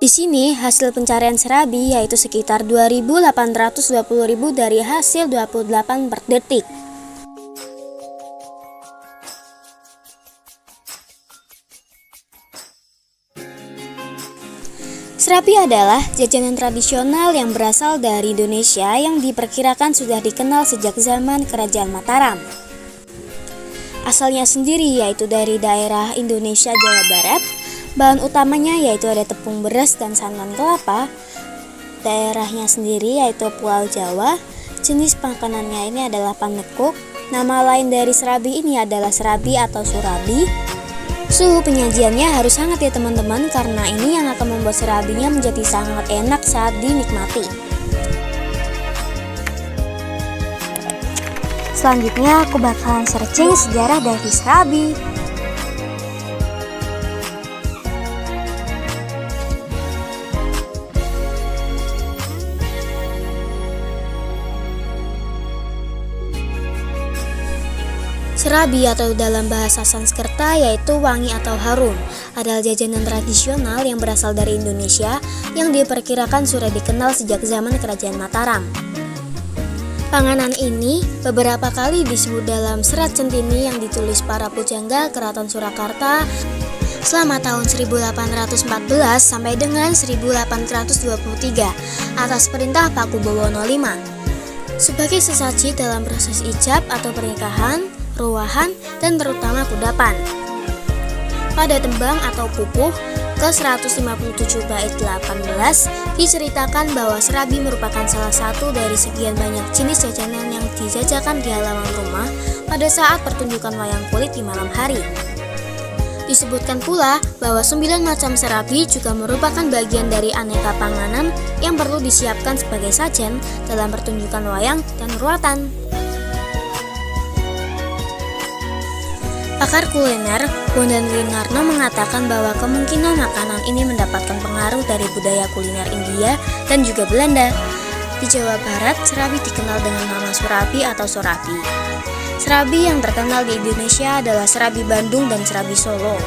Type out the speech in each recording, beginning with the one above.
Di sini hasil pencarian serabi yaitu sekitar 2.820.000 dari hasil 28 per detik. Serabi adalah jajanan tradisional yang berasal dari Indonesia yang diperkirakan sudah dikenal sejak zaman Kerajaan Mataram. Asalnya sendiri yaitu dari daerah Indonesia Jawa Barat. Bahan utamanya yaitu ada tepung beras dan santan kelapa. Daerahnya sendiri yaitu Pulau Jawa. Jenis makanannya ini adalah panekuk. Nama lain dari serabi ini adalah serabi atau surabi. Suhu penyajiannya harus hangat ya teman-teman, karena ini yang akan membuat serabinya menjadi sangat enak saat dinikmati. Selanjutnya aku bakalan searching sejarah dari serabi. Serabi atau dalam bahasa Sanskerta yaitu wangi atau harum adalah jajanan tradisional yang berasal dari Indonesia yang diperkirakan sudah dikenal sejak zaman Kerajaan Mataram. Panganan ini beberapa kali disebut dalam serat centini yang ditulis para pujangga Keraton Surakarta selama tahun 1814 sampai dengan 1823 atas perintah Paku Buwono V sebagai sesaji dalam proses ijab atau pernikahan, ruwahan, dan terutama kudapan. Pada tembang atau pupuh ke-157 bait 18 diceritakan bahwa serabi merupakan salah satu dari sekian banyak jenis jajanan yang dijajakan di halaman rumah pada saat pertunjukan wayang kulit di malam hari. Disebutkan pula bahwa 9 macam serabi juga merupakan bagian dari aneka panganan yang perlu disiapkan sebagai sajen dalam pertunjukan wayang dan ruatan. Pakar kuliner Bondan Winarno mengatakan bahwa kemungkinan makanan ini mendapatkan pengaruh dari budaya kuliner India dan juga Belanda. Di Jawa Barat, serabi dikenal dengan nama surabi atau sorabi. Serabi yang terkenal di Indonesia adalah serabi Bandung dan serabi Solo.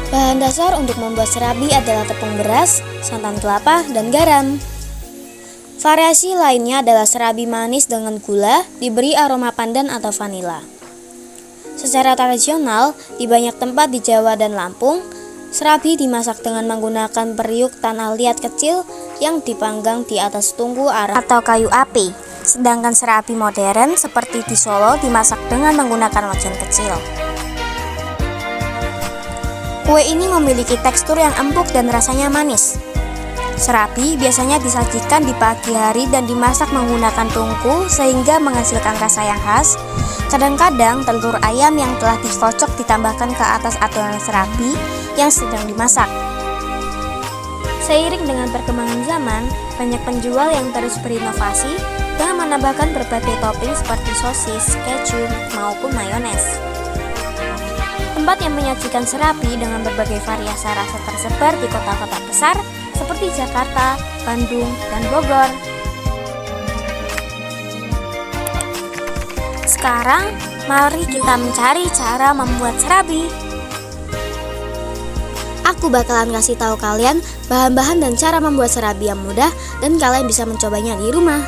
Bahan dasar untuk membuat serabi adalah tepung beras, santan kelapa, dan garam. Variasi lainnya adalah serabi manis dengan gula, diberi aroma pandan atau vanila. Secara tradisional, di banyak tempat di Jawa dan Lampung, serabi dimasak dengan menggunakan periuk tanah liat kecil yang dipanggang di atas tungku arang atau kayu api. Sedangkan serabi modern seperti di Solo dimasak dengan menggunakan wajan kecil. Kue ini memiliki tekstur yang empuk dan rasanya manis. Serabi biasanya disajikan di pagi hari dan dimasak menggunakan tungku sehingga menghasilkan rasa yang khas. Kadang-kadang telur ayam yang telah dikocok ditambahkan ke atas adonan serabi yang sedang dimasak. Seiring dengan perkembangan zaman, banyak penjual yang terus berinovasi dengan menambahkan berbagai topping seperti sosis, keju, maupun mayones. Tempat yang menyajikan serabi dengan berbagai variasi rasa tersebar di kota-kota besar seperti Jakarta, Bandung, dan Bogor. Sekarang, mari kita mencari cara membuat serabi. Aku bakalan kasih tahu kalian bahan-bahan dan cara membuat serabi yang mudah dan kalian bisa mencobanya di rumah.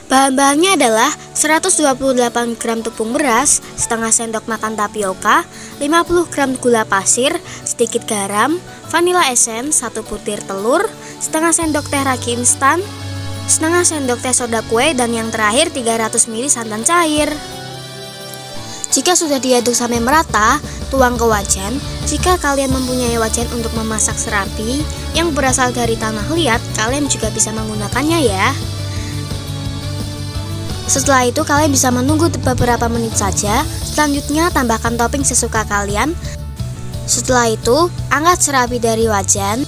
Bahan-bahannya adalah 128 gram tepung beras, setengah sendok makan tapioka, 50 gram gula pasir, sedikit garam, vanilla essence, 1 butir telur, setengah sendok teh ragi instan, setengah sendok teh soda kue, dan yang terakhir 300 ml santan cair. Jika sudah diaduk sampai merata, tuang ke wajan. Jika kalian mempunyai wajan untuk memasak serabi yang berasal dari tanah liat, kalian juga bisa menggunakannya ya. Setelah itu kalian bisa menunggu beberapa menit saja. Selanjutnya tambahkan topping sesuka kalian. Setelah itu angkat serabi dari wajan.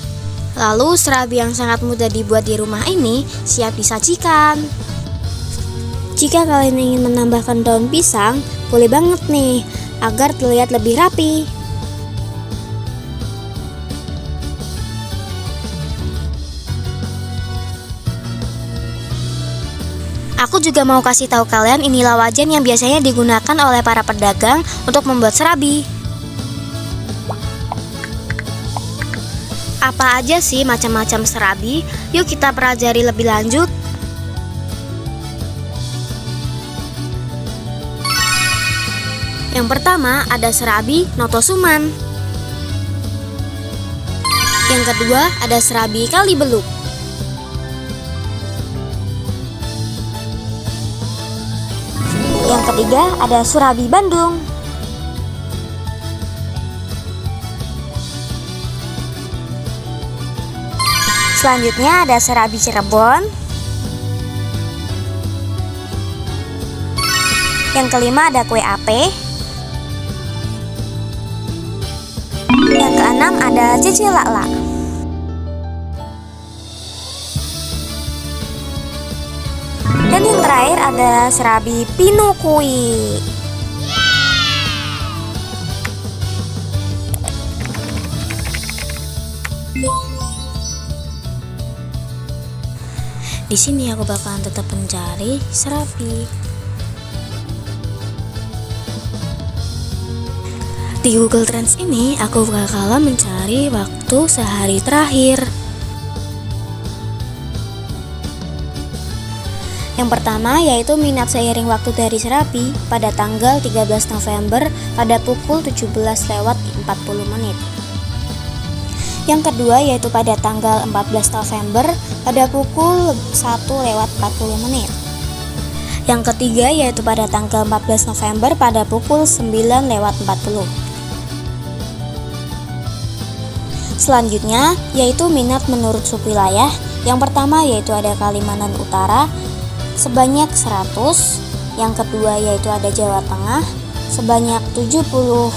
Lalu serabi yang sangat mudah dibuat di rumah ini siap disajikan. Jika kalian ingin menambahkan daun pisang, boleh banget nih agar terlihat lebih rapi. Aku juga mau kasih tahu kalian, inilah wajan yang biasanya digunakan oleh para pedagang untuk membuat serabi. Apa aja sih macam-macam serabi? Yuk kita pelajari lebih lanjut. Yang pertama ada serabi notosuman. Yang kedua ada serabi kalibeluk. Yang ketiga ada surabi Bandung. Selanjutnya ada serabi Cirebon. Yang kelima ada kue ape. Yang keenam ada cece lala. Dan yang terakhir ada serabi pinukui. Di sini aku bakalan tetap mencari serabi. Di Google Trends ini aku bakalan mencari waktu sehari terakhir. Yang pertama yaitu minat seiring waktu dari serabi pada tanggal 13 November pada pukul 17:40. Yang kedua yaitu pada tanggal 14 November pada pukul 1:40. Yang ketiga yaitu pada tanggal 14 November pada pukul 9:40. Selanjutnya yaitu minat menurut subwilayah. Yang pertama yaitu ada Kalimantan Utara sebanyak 100. Yang kedua yaitu ada Jawa Tengah sebanyak 71.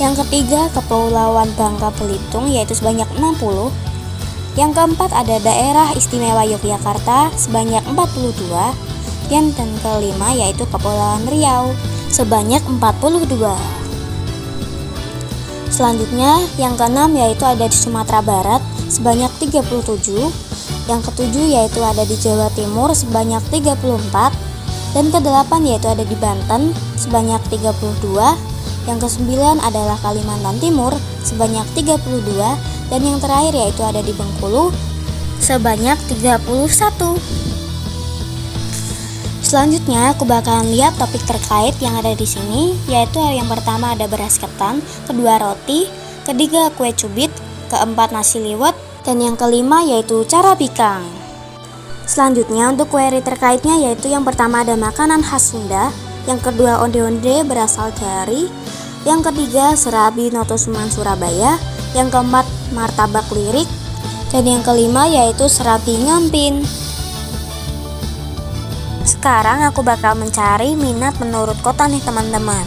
Yang ketiga Kepulauan Bangka Belitung yaitu sebanyak 60. Yang keempat ada Daerah Istimewa Yogyakarta sebanyak 42. Dan kelima yaitu Kepulauan Riau sebanyak 42. Selanjutnya yang keenam yaitu ada di Sumatera Barat sebanyak 37. Yang ketujuh yaitu ada di Jawa Timur sebanyak 34. Dan kedelapan yaitu ada di Banten sebanyak 32. Yang kesembilan adalah Kalimantan Timur sebanyak 32. Dan yang terakhir yaitu ada di Bengkulu sebanyak 31. Selanjutnya aku bakalan lihat topik terkait yang ada di sini, yaitu yang pertama ada beras ketan, kedua roti, ketiga kue cubit, keempat nasi liwet, dan yang kelima yaitu cara pikang. Selanjutnya untuk query terkaitnya yaitu yang pertama ada makanan khas Sunda, yang kedua onde-onde berasal dari, yang ketiga serabi notosuman Surabaya, yang keempat martabak lirik, dan yang kelima yaitu serabi ngampin. Sekarang aku bakal mencari minat menurut kota nih teman-teman.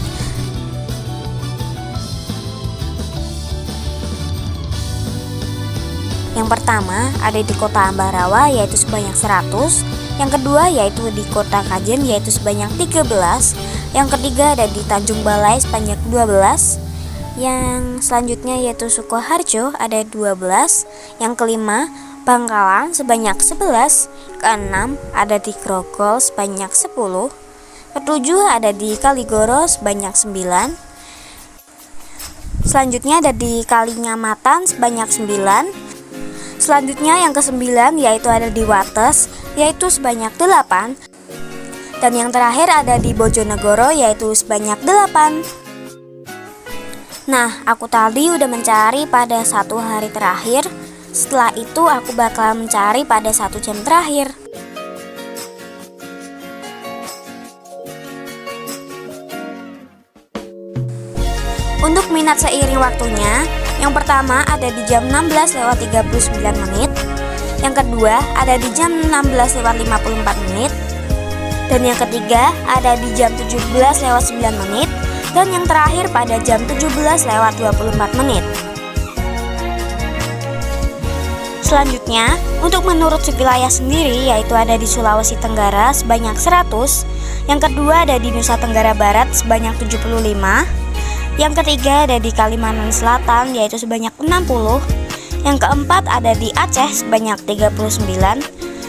Yang pertama ada di kota Ambarawa yaitu sebanyak 100. Yang kedua yaitu di kota Kajen yaitu sebanyak 13. Yang ketiga ada di Tanjung Balai sebanyak 12. Yang selanjutnya yaitu Sukoharjo ada 12. Yang kelima Bangkalan sebanyak 11. Keenam ada di Grogol sebanyak 10. Ketujuh ada di Kaligoro sebanyak 9. Selanjutnya ada di Kalinyamatan sebanyak 9. Selanjutnya yang ke-9 yaitu ada di Wates yaitu sebanyak 8. Dan yang terakhir ada di Bojonegoro yaitu sebanyak 8. Nah, aku tadi udah mencari pada 1 hari terakhir. Setelah itu aku bakal mencari pada 1 jam terakhir. Untuk minat seiring waktunya, yang pertama ada di jam 16:39. Yang kedua ada di jam 16:54. Dan yang ketiga ada di jam 17:09. Dan yang terakhir pada jam 17:24. Selanjutnya, untuk menurut subwilayah sendiri yaitu ada di Sulawesi Tenggara sebanyak 100. Yang kedua ada di Nusa Tenggara Barat sebanyak 75. Yang ketiga ada di Kalimantan Selatan yaitu sebanyak 60. Yang keempat ada di Aceh sebanyak 39.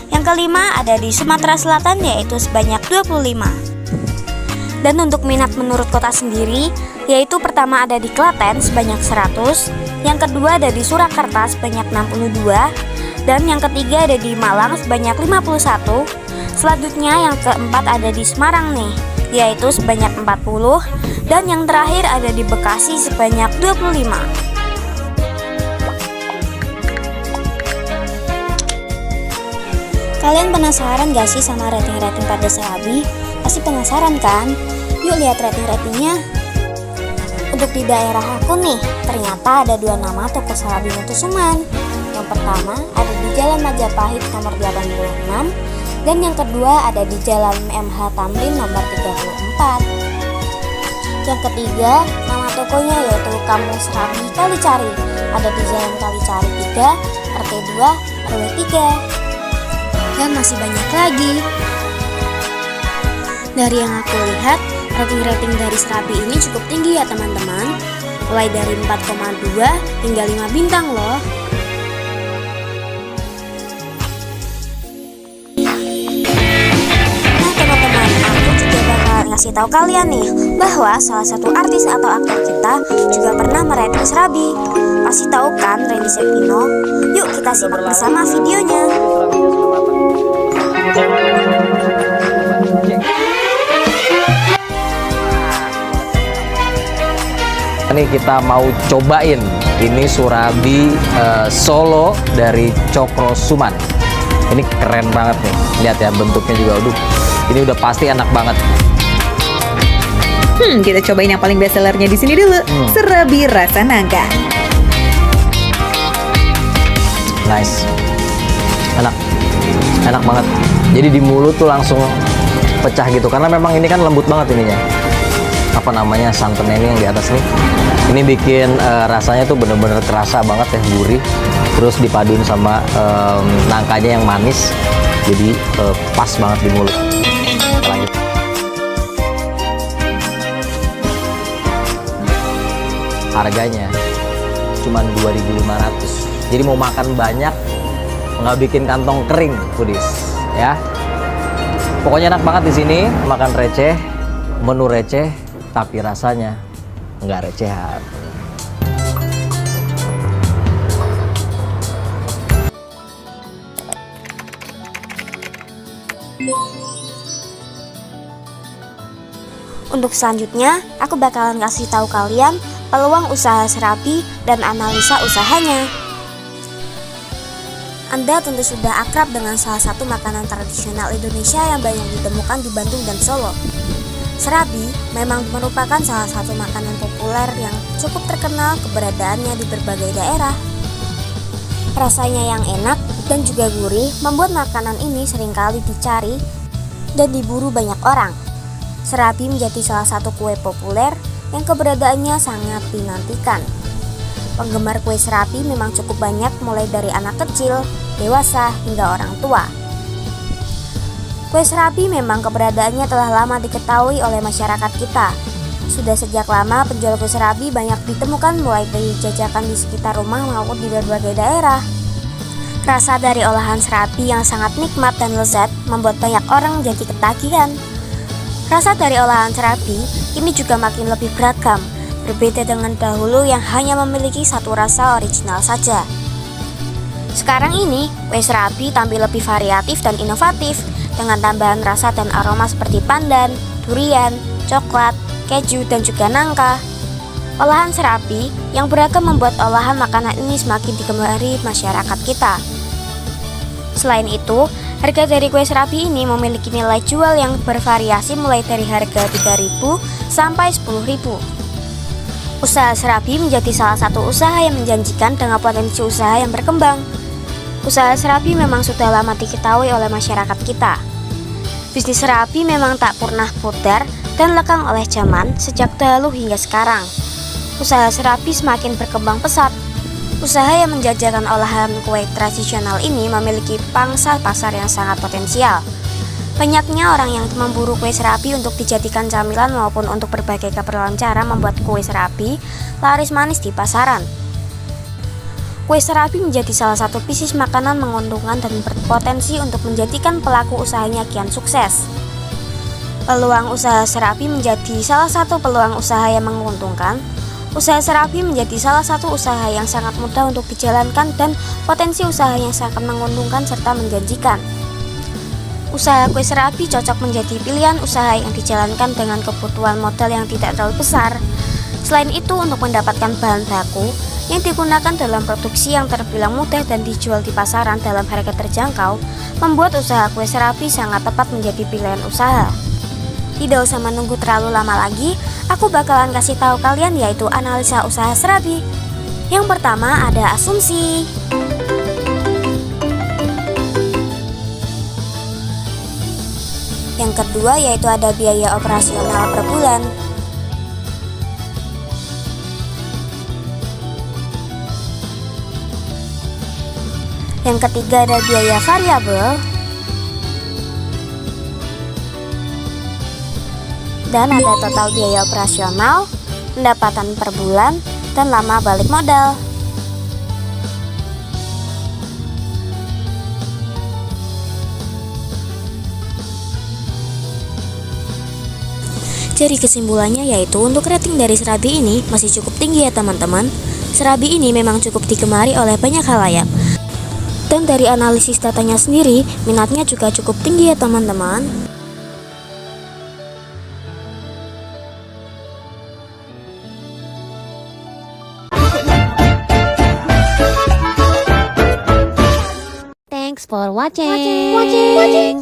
Yang kelima ada di Sumatera Selatan, yaitu sebanyak 25. Dan untuk minat menurut kota sendiri, yaitu pertama ada di Klaten sebanyak 100, yang kedua ada di Surakarta sebanyak 62, dan yang ketiga ada di Malang sebanyak 51. Selanjutnya yang keempat ada di Semarang nih, yaitu sebanyak 40, dan yang terakhir ada di Bekasi sebanyak 25. Kalian penasaran gak sih sama rating-rating pada Serabi? Pasti penasaran kan? Yuk lihat rating-ratingnya. Untuk di daerah aku nih, ternyata ada 2 nama toko Serabi Mutusuman. Yang pertama ada di Jalan Majapahit nomor 86, dan yang kedua ada di Jalan MH Tamrin nomor 34. Yang ketiga, nama tokonya yaitu Kampung Serabi Kalicari, ada di Jalan Kalicari 3, RT 2, RW 3. Dan masih banyak lagi. Dari yang aku lihat, rating-rating dari Serabi ini cukup tinggi ya teman-teman. Mulai dari 4,2 hingga 5 bintang loh. Nah teman-teman, aku juga bakal ngasih tahu kalian nih bahwa salah satu artis atau aktor kita juga pernah merating Serabi. Pasti tahu kan Randy Septino? Yuk kita simak bersama videonya. Ini kita mau cobain ini Surabi Solo dari Cokro Suman. Ini keren banget nih, lihat ya bentuknya juga. Ini udah pasti enak banget. Kita cobain yang paling best sellernya di sini dulu. Serabi rasa nangka. Nice, enak banget. Jadi di mulut tuh langsung pecah gitu, karena memang ini kan lembut banget ininya. Apa namanya, santannya ini yang di atas nih. Ini bikin rasanya tuh bener-bener kerasa banget ya, gurih. Terus dipaduin sama nangkanya yang manis, jadi pas banget di mulut. Lanjut. Harganya cuman 2.500. Jadi mau makan banyak, nggak bikin kantong kering, foodies ya. Pokoknya enak banget di sini, makan receh, menu receh, tapi rasanya nggak recehan. Untuk selanjutnya, aku bakalan kasih tahu kalian peluang usaha Serabi dan analisa usahanya. Anda tentu sudah akrab dengan salah satu makanan tradisional Indonesia yang banyak ditemukan di Bandung dan Solo. Serabi memang merupakan salah satu makanan populer yang cukup terkenal keberadaannya di berbagai daerah. Rasanya yang enak dan juga gurih membuat makanan ini seringkali dicari dan diburu banyak orang. Serabi menjadi salah satu kue populer yang keberadaannya sangat dinantikan. Penggemar kue Serabi memang cukup banyak, mulai dari anak kecil, dewasa, hingga orang tua. Kue Serabi memang keberadaannya telah lama diketahui oleh masyarakat kita. Sudah sejak lama penjual kue Serabi banyak ditemukan mulai dari jajakan di sekitar rumah maupun di berbagai daerah. Rasa dari olahan Serabi yang sangat nikmat dan lezat membuat banyak orang jadi ketagihan. Rasa dari olahan Serabi ini juga makin lebih beragam, berbeda dengan dahulu yang hanya memiliki satu rasa original saja. Sekarang ini, kue Serabi tampil lebih variatif dan inovatif dengan tambahan rasa dan aroma seperti pandan, durian, coklat, keju, dan juga nangka. Olahan Serabi yang beragam membuat olahan makanan ini semakin digemari masyarakat kita. Selain itu, harga dari kue Serabi ini memiliki nilai jual yang bervariasi mulai dari harga 3.000 sampai 10.000. Usaha Serabi menjadi salah satu usaha yang menjanjikan dengan potensi usaha yang berkembang. Usaha Serabi memang sudah lama diketahui oleh masyarakat kita. Bisnis Serabi memang tak pernah pudar dan lekang oleh zaman sejak dahulu hingga sekarang. Usaha Serabi semakin berkembang pesat. Usaha yang menjajakan olahan kue tradisional ini memiliki pangsa pasar yang sangat potensial. Banyaknya orang yang memburu kue Serabi untuk dijadikan camilan maupun untuk berbagai keperluan cara membuat kue Serabi laris manis di pasaran. Kue serabi menjadi salah satu bisnis makanan menguntungkan dan berpotensi untuk menjadikan pelaku usahanya kian sukses. Peluang usaha serabi menjadi salah satu peluang usaha yang menguntungkan. Usaha serabi menjadi salah satu usaha yang sangat mudah untuk dijalankan dan potensi usaha yang sangat menguntungkan serta menjanjikan. Usaha kue serabi cocok menjadi pilihan usaha yang dijalankan dengan kebutuhan modal yang tidak terlalu besar. Selain itu, untuk mendapatkan bahan baku yang digunakan dalam produksi yang terbilang mudah dan dijual di pasaran dalam harga terjangkau, membuat usaha kue serabi sangat tepat menjadi pilihan usaha. Tidak usah menunggu terlalu lama lagi, aku bakalan kasih tahu kalian yaitu analisa usaha serabi. Yang pertama ada asumsi. Yang kedua yaitu ada biaya operasional per bulan. Yang ketiga ada biaya variabel. Dan ada total biaya operasional, pendapatan per bulan, dan lama balik modal. Jadi kesimpulannya yaitu untuk rating dari serabi ini masih cukup tinggi ya teman-teman. Serabi ini memang cukup digemari oleh banyak khalayak. Dan dari analisis datanya sendiri, minatnya juga cukup tinggi ya teman-teman. Thanks for watching.